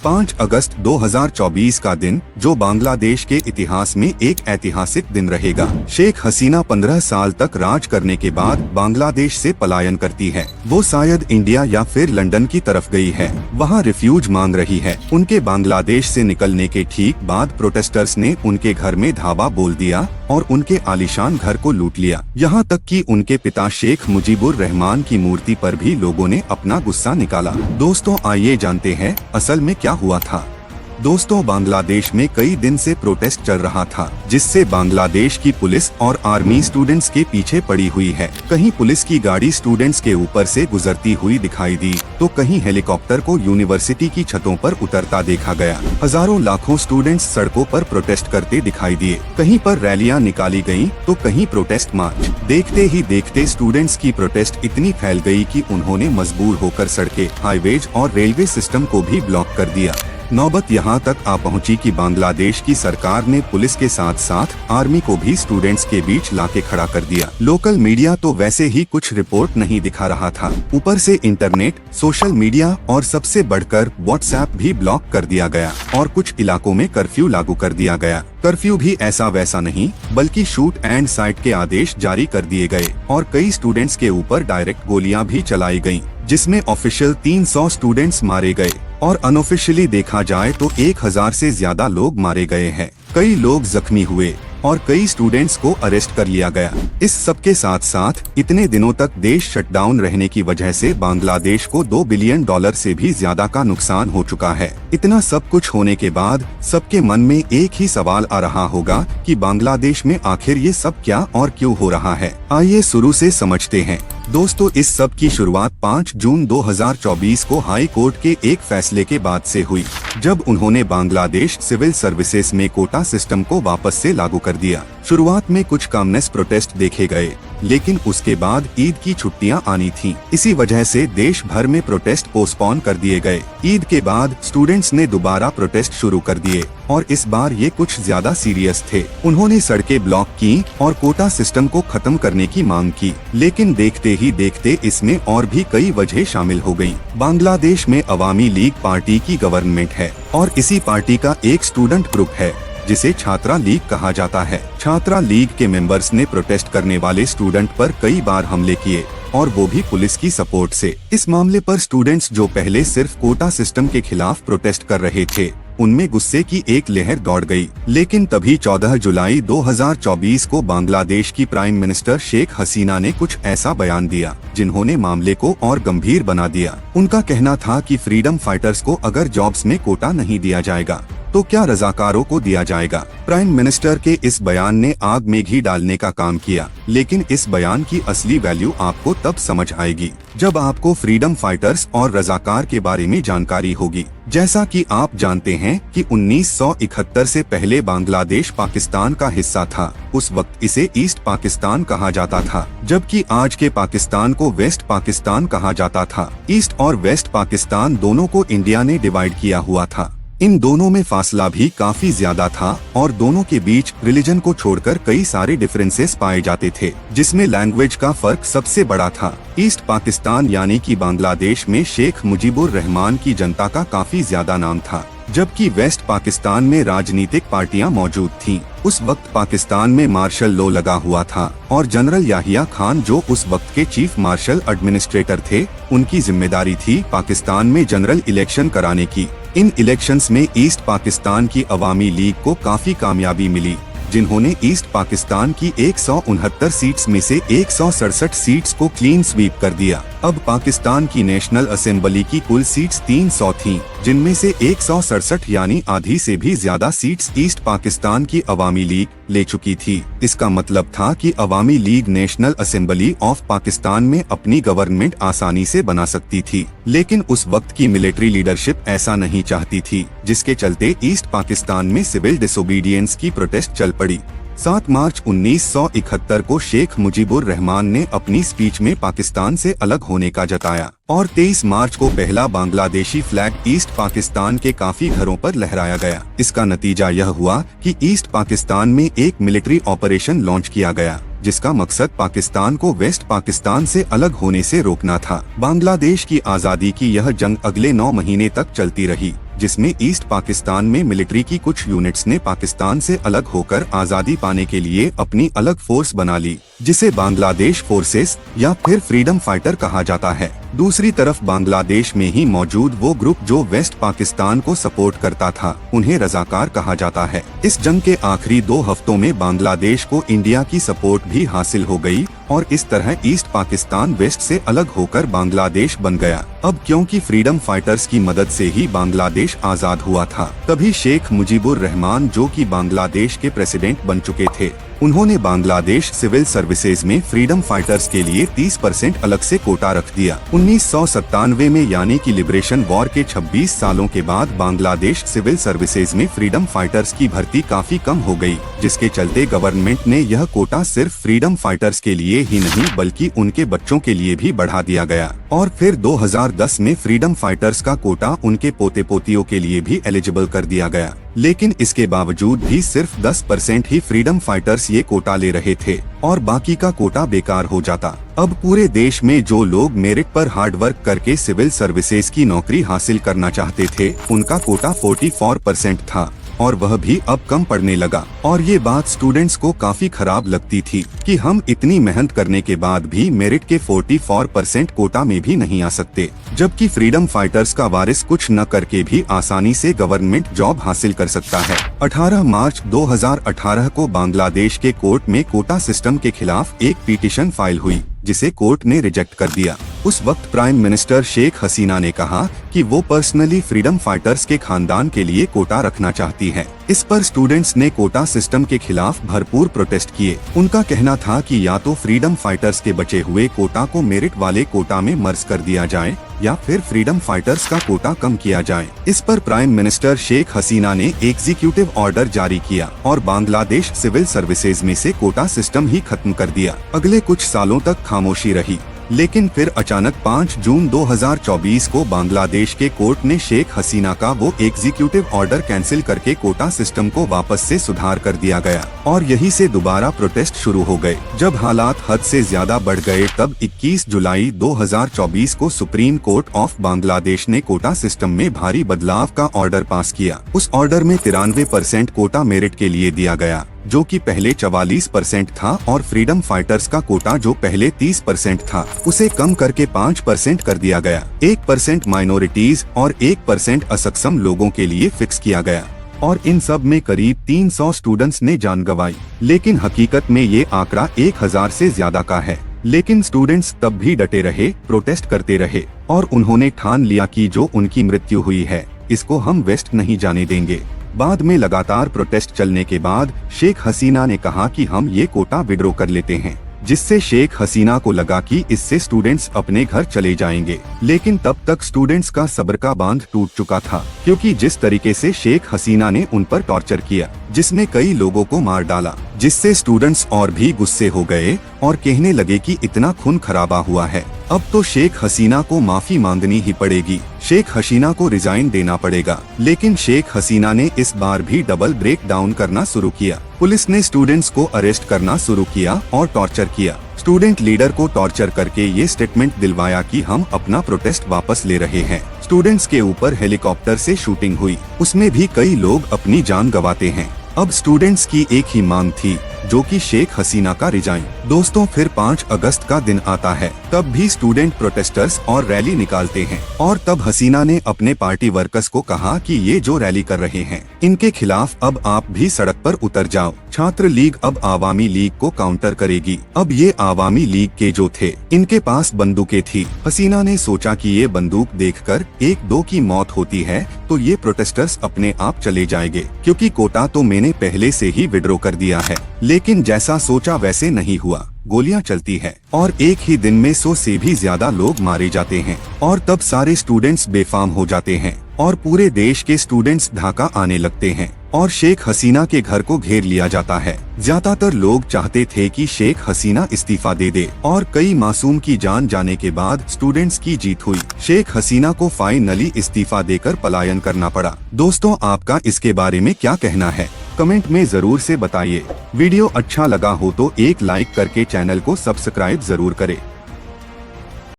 5 अगस्त 2024 का दिन, जो बांग्लादेश के इतिहास में एक ऐतिहासिक दिन रहेगा। शेख हसीना 15 साल तक राज करने के बाद बांग्लादेश से पलायन करती है। वो शायद इंडिया या फिर लंदन की तरफ गई है, वहाँ रिफ्यूज मांग रही है। उनके बांग्लादेश से निकलने के ठीक बाद प्रोटेस्टर्स ने उनके घर में धावा बोल दिया और उनके आलीशान घर को लूट लिया। यहाँ तक कि उनके पिता शेख मुजीबुर रहमान की मूर्ति पर भी लोगों ने अपना गुस्सा निकाला। दोस्तों, आइए जानते हैं असल में क्या हुआ था। दोस्तों, बांग्लादेश में कई दिन से प्रोटेस्ट चल रहा था, जिससे बांग्लादेश की पुलिस और आर्मी स्टूडेंट्स के पीछे पड़ी हुई है। कहीं पुलिस की गाड़ी स्टूडेंट्स के ऊपर से गुजरती हुई दिखाई दी, तो कहीं हेलीकॉप्टर को यूनिवर्सिटी की छतों पर उतरता देखा गया। हजारों लाखों स्टूडेंट्स सड़कों पर प्रोटेस्ट करते दिखाई दिए। कहीं पर रैलियां निकाली गयी, तो कहीं प्रोटेस्ट मार्च। देखते ही देखते स्टूडेंट्स की प्रोटेस्ट इतनी फैल गई कि उन्होंने मजबूर होकर सड़कें, हाईवेज और रेलवे सिस्टम को भी ब्लॉक कर दिया। नौबत यहाँ तक आ पहुँची कि बांग्लादेश की सरकार ने पुलिस के साथ साथ आर्मी को भी स्टूडेंट्स के बीच लाके खड़ा कर दिया। लोकल मीडिया तो वैसे ही कुछ रिपोर्ट नहीं दिखा रहा था, ऊपर से इंटरनेट, सोशल मीडिया और सबसे बढ़कर व्हाट्सएप भी ब्लॉक कर दिया गया और कुछ इलाकों में कर्फ्यू लागू कर दिया गया। कर्फ्यू भी ऐसा वैसा नहीं, बल्कि शूट एंड साइट के आदेश जारी कर दिए गए और कई स्टूडेंट्स के ऊपर डायरेक्ट गोलियां भी चलाई गयी, जिसमें ऑफिशियल 300 स्टूडेंट्स मारे गए और अनऑफिशियली देखा जाए तो 1000 से ज्यादा लोग मारे गए हैं। कई लोग जख्मी हुए और कई स्टूडेंट्स को अरेस्ट कर लिया गया। इस सब के साथ साथ इतने दिनों तक देश शटडाउन रहने की वजह से बांग्लादेश को $2 बिलियन से भी ज्यादा का नुकसान हो चुका है। इतना सब कुछ होने के बाद सबके मन में एक ही सवाल आ रहा होगा कि बांग्लादेश में आखिर ये सब क्या और क्यों हो रहा है। आइए शुरू से समझते हैं। दोस्तों, इस सब की शुरुआत 5 जून 2024 को हाई कोर्ट के एक फैसले के बाद से हुई, जब उन्होंने बांग्लादेश सिविल सर्विसेज में कोटा सिस्टम को वापस से लागू कर दिया। शुरुआत में कुछ कामनेस प्रोटेस्ट देखे गए, लेकिन उसके बाद ईद की छुट्टियां आनी थीं। इसी वजह से देश भर में प्रोटेस्ट पोस्टपोन कर दिए गए। ईद के बाद स्टूडेंट्स ने दोबारा प्रोटेस्ट शुरू कर दिए और इस बार ये कुछ ज्यादा सीरियस थे। उन्होंने सड़कें ब्लॉक की और कोटा सिस्टम को खत्म करने की मांग की, लेकिन देखते ही देखते इसमें और भी कई वजह शामिल हो गयी। बांग्लादेश में अवामी लीग पार्टी की गवर्नमेंट है और इसी पार्टी का एक स्टूडेंट ग्रुप है जिसे छात्रा लीग कहा जाता है। छात्रा लीग के मेंबर्स ने प्रोटेस्ट करने वाले स्टूडेंट पर कई बार हमले किए और वो भी पुलिस की सपोर्ट से। इस मामले पर स्टूडेंट्स जो पहले सिर्फ कोटा सिस्टम के खिलाफ प्रोटेस्ट कर रहे थे, उनमें गुस्से की एक लहर दौड़ गई। लेकिन तभी 14 जुलाई 2024 को बांग्लादेश की प्राइम मिनिस्टर शेख हसीना ने कुछ ऐसा बयान दिया जिन्होंने मामले को और गंभीर बना दिया। उनका कहना था कि फ्रीडम फाइटर्स को अगर जॉब्स में कोटा नहीं दिया जाएगा तो क्या रजाकारों को दिया जाएगा। प्राइम मिनिस्टर के इस बयान ने आग में घी डालने का काम किया, लेकिन इस बयान की असली वैल्यू आपको तब समझ आएगी जब आपको फ्रीडम फाइटर्स और रजाकार के बारे में जानकारी होगी। जैसा कि आप जानते हैं कि 1971 से पहले बांग्लादेश पाकिस्तान का हिस्सा था। उस वक्त इसे ईस्ट पाकिस्तान कहा जाता था, जबकि आज के पाकिस्तान को वेस्ट पाकिस्तान कहा जाता था। ईस्ट और वेस्ट पाकिस्तान दोनों को इंडिया ने डिवाइड किया हुआ था। इन दोनों में फासला भी काफी ज्यादा था और दोनों के बीच रिलीजन को छोड़कर कई सारे डिफरेंसेस पाए जाते थे, जिसमें लैंग्वेज का फर्क सबसे बड़ा था। ईस्ट पाकिस्तान यानी कि बांग्लादेश में शेख मुजीबुर रहमान की जनता का काफी ज्यादा नाम था, जबकि वेस्ट पाकिस्तान में राजनीतिक पार्टियां मौजूद थीं। उस वक्त पाकिस्तान में मार्शल लॉ लगा हुआ था और जनरल याहिया खान, जो उस वक्त के चीफ मार्शल एडमिनिस्ट्रेटर थे, उनकी जिम्मेदारी थी पाकिस्तान में जनरल इलेक्शन कराने की। इन इलेक्शंस में ईस्ट पाकिस्तान की अवामी लीग को काफी कामयाबी मिली, जिन्होंने ईस्ट पाकिस्तान की 169 सीट्स में से 167 सीट्स को क्लीन स्वीप कर दिया। अब पाकिस्तान की नेशनल असेंबली की कुल सीट्स 300 थीं, जिनमें से 167 यानी आधी से भी ज्यादा सीट्स ईस्ट पाकिस्तान की अवामी लीग ले चुकी थी। इसका मतलब था कि Awami League National Assembly of Pakistan में अपनी गवर्नमेंट आसानी से बना सकती थी, लेकिन उस वक्त की मिलिट्री लीडरशिप ऐसा नहीं चाहती थी, जिसके चलते ईस्ट पाकिस्तान में सिविल डिसोबीडियंस की प्रोटेस्ट चल पड़ी। 7 मार्च 1971 को शेख मुजीबुर रहमान ने अपनी स्पीच में पाकिस्तान से अलग होने का जताया और 23 मार्च को पहला बांग्लादेशी फ्लैग ईस्ट पाकिस्तान के काफी घरों पर लहराया गया। इसका नतीजा यह हुआ कि ईस्ट पाकिस्तान में एक मिलिट्री ऑपरेशन लॉन्च किया गया, जिसका मकसद पाकिस्तान को वेस्ट पाकिस्तान से अलग होने से रोकना था। बांग्लादेश की आजादी की यह जंग अगले 9 महीने तक चलती रही। जिसमें ईस्ट पाकिस्तान में मिलिट्री की कुछ यूनिट्स ने पाकिस्तान से अलग होकर आज़ादी पाने के लिए अपनी अलग फोर्स बना ली, जिसे बांग्लादेश फोर्सेस या फिर फ्रीडम फाइटर कहा जाता है। दूसरी तरफ बांग्लादेश में ही मौजूद वो ग्रुप जो वेस्ट पाकिस्तान को सपोर्ट करता था, उन्हें रजाकार कहा जाता है। इस जंग के आखिरी 2 हफ्तों में बांग्लादेश को इंडिया की सपोर्ट भी हासिल हो गई और इस तरह ईस्ट पाकिस्तान वेस्ट से अलग होकर बांग्लादेश बन गया। अब क्योंकि फ्रीडम फाइटर्स की मदद से ही बांग्लादेश आजाद हुआ था, तभी शेख मुजीबुर रहमान, जो कि बांग्लादेश के प्रेसिडेंट बन चुके थे, उन्होंने बांग्लादेश सिविल सर्विसेज में फ्रीडम फाइटर्स के लिए 30% अलग से कोटा रख दिया। 1997 में यानी कि लिबरेशन वॉर के 26 सालों के बाद बांग्लादेश सिविल सर्विसेज में फ्रीडम फाइटर्स की भर्ती काफी कम हो गई, जिसके चलते गवर्नमेंट ने यह कोटा सिर्फ फ्रीडम फाइटर्स के लिए ही नहीं बल्कि उनके बच्चों के लिए भी बढ़ा दिया गया। और फिर 2010 में फ्रीडम फाइटर्स का कोटा उनके पोते पोतियों के लिए भी एलिजिबल कर दिया गया। लेकिन इसके बावजूद भी सिर्फ 10% ही फ्रीडम फाइटर्स ये कोटा ले रहे थे और बाकी का कोटा बेकार हो जाता। अब पूरे देश में जो लोग मेरिट पर हार्ड वर्क करके सिविल सर्विसेज की नौकरी हासिल करना चाहते थे, उनका कोटा 44% था और वह भी अब कम पड़ने लगा। और ये बात स्टूडेंट्स को काफी खराब लगती थी कि हम इतनी मेहनत करने के बाद भी मेरिट के 44% कोटा में भी नहीं आ सकते, जबकि फ्रीडम फाइटर्स का वारिस कुछ न करके भी आसानी से गवर्नमेंट जॉब हासिल कर सकता है। 18 मार्च 2018 को बांग्लादेश के कोर्ट में कोटा सिस्टम के खिलाफ एक पिटीशन फाइल हुई, जिसे कोर्ट ने रिजेक्ट कर दिया। उस वक्त प्राइम मिनिस्टर शेख हसीना ने कहा कि वो पर्सनली फ्रीडम फाइटर्स के खानदान के लिए कोटा रखना चाहती है। इस पर स्टूडेंट्स ने कोटा सिस्टम के खिलाफ भरपूर प्रोटेस्ट किए। उनका कहना था कि या तो फ्रीडम फाइटर्स के बचे हुए कोटा को मेरिट वाले कोटा में मर्ज कर दिया जाए या फिर फ्रीडम फाइटर्स का कोटा कम किया जाए। इस पर प्राइम मिनिस्टर शेख हसीना ने एग्जीक्यूटिव ऑर्डर जारी किया और बांग्लादेश सिविल सर्विसेज में से कोटा सिस्टम ही खत्म कर दिया। अगले कुछ सालों तक खामोशी रही, लेकिन फिर अचानक 5 जून 2024 को बांग्लादेश के कोर्ट ने शेख हसीना का वो एग्जीक्यूटिव ऑर्डर कैंसिल करके कोटा सिस्टम को वापस से सुधार कर दिया गया और यहीं से दोबारा प्रोटेस्ट शुरू हो गए। जब हालात हद से ज्यादा बढ़ गए तब 21 जुलाई 2024 को सुप्रीम कोर्ट ऑफ बांग्लादेश ने कोटा सिस्टम में भारी बदलाव का ऑर्डर पास किया। उस ऑर्डर में 93% कोटा मेरिट के लिए दिया गया, जो कि पहले 44% था, और फ्रीडम फाइटर्स का कोटा जो पहले 30% था, उसे कम करके 5% कर दिया गया। 1% माइनॉरिटीज और 1% असक्षम लोगों के लिए फिक्स किया गया और इन सब में करीब 300 स्टूडेंट्स ने जान गंवाई। लेकिन हकीकत में ये आंकड़ा 1000 से ज्यादा का है। लेकिन स्टूडेंट्स तब भी डटे रहे, प्रोटेस्ट करते रहे और उन्होंने ठान लिया कि जो उनकी मृत्यु हुई है, इसको हम वेस्ट नहीं जाने देंगे। बाद में लगातार प्रोटेस्ट चलने के बाद शेख हसीना ने कहा कि हम ये कोटा विड्रॉ कर लेते हैं, जिससे शेख हसीना को लगा कि इससे स्टूडेंट्स अपने घर चले जाएंगे। लेकिन तब तक स्टूडेंट्स का सब्र का बांध टूट चुका था, क्योंकि जिस तरीके से शेख हसीना ने उन पर टॉर्चर किया, जिसने कई लोगों को मार डाला, जिससे स्टूडेंट्स और भी गुस्से हो गए और कहने लगे कि इतना खून खराबा हुआ है, अब तो शेख हसीना को माफी मांगनी ही पड़ेगी, शेख हसीना को रिजाइन देना पड़ेगा। लेकिन शेख हसीना ने इस बार भी डबल ब्रेक डाउन करना शुरू किया। पुलिस ने स्टूडेंट्स को अरेस्ट करना शुरू किया और टॉर्चर किया। स्टूडेंट लीडर को टॉर्चर करके ये स्टेटमेंट दिलवाया कि हम अपना प्रोटेस्ट वापस ले रहे हैं। स्टूडेंट्स के ऊपर हेलीकॉप्टर से शूटिंग हुई, उसमें भी कई लोग अपनी जान गंवाते हैं। अब स्टूडेंट्स की एक ही मांग थी, जो कि शेख हसीना का रिजाइन। दोस्तों, फिर 5 अगस्त का दिन आता है। तब भी स्टूडेंट प्रोटेस्टर्स और रैली निकालते हैं और तब हसीना ने अपने पार्टी वर्कर्स को कहा कि ये जो रैली कर रहे हैं, इनके खिलाफ अब आप भी सड़क पर उतर जाओ। छात्र लीग अब आवामी लीग को काउंटर करेगी। अब ये आवामी लीग के जो थे, इनके पास बंदूकें थी। हसीना ने सोचा कि ये बंदूक देखकर 1-2 की मौत होती है तो ये प्रोटेस्टर्स अपने आप चले जाएंगे, क्योंकि कोटा तो मैंने पहले से ही विड्रॉ कर दिया है। लेकिन जैसा सोचा वैसे नहीं हुआ। गोलियां चलती है और एक ही दिन में 100 से भी ज्यादा लोग मारे जाते हैं और तब सारे स्टूडेंट्स बेफाम हो जाते हैं और पूरे देश के स्टूडेंट्स ढाका आने लगते हैं और शेख हसीना के घर को घेर लिया जाता है। ज्यादातर लोग चाहते थे कि शेख हसीना इस्तीफा दे दे और कई मासूम की जान जाने के बाद स्टूडेंट्स की जीत हुई। शेख हसीना को फाइनली इस्तीफा देकर पलायन करना पड़ा। दोस्तों, आपका इसके बारे में क्या कहना है? कमेंट में जरूर से बताइए। वीडियो अच्छा लगा हो तो एक लाइक करके चैनल को सब्सक्राइब जरूर करें।